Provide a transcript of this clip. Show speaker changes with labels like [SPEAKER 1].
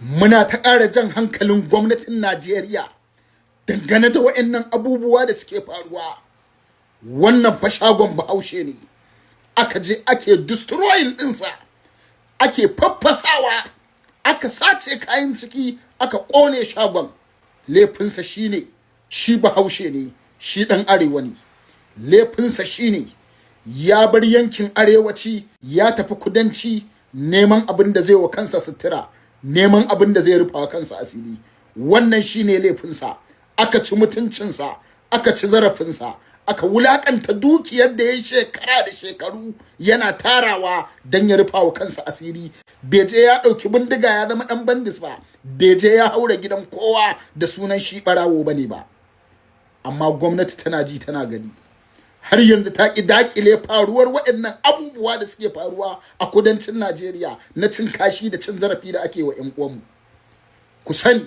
[SPEAKER 1] Muna ta ƙara jan hankalin gwamnatin Najeriya dangane da waɗannan abubuwa da suke faruwa. Wannan fa shagon Bahaushe ne, aka je ake destroying ɗinsa, ake faffasawa, aka sace kayan ciki, aka ƙone shagon. Laifinsa shine shi Bahaushe ne, shi ɗan Arewa ne. Laifinsa shine ya bar yankin arewaci ya tafi kudanci neman abin da zai wa kansa sutura, neman abin da zai rufa wa kansa asiri. Wannan shine laifinsa. Aka ci mutuncinsa, aka ci zarafinsa, aka wulakanta dukiyar da ya shekara da shekaru yana tarawa don ya rufa wa kansa asiri. Beje ya ɗauki bindiga ya zama ɗan bandis ba, beje ya haura gidan kowa da sunan shi ɓarawo bane ba. Amma gwamnati tana ji tana gani, har yanzu ta ƙi daƙile faruwar waɗannan abubuwa da suke faruwa a kudancin Najeriya na cin kashi da cin zarafi da ake wa 'yan uwanmu. Ku sani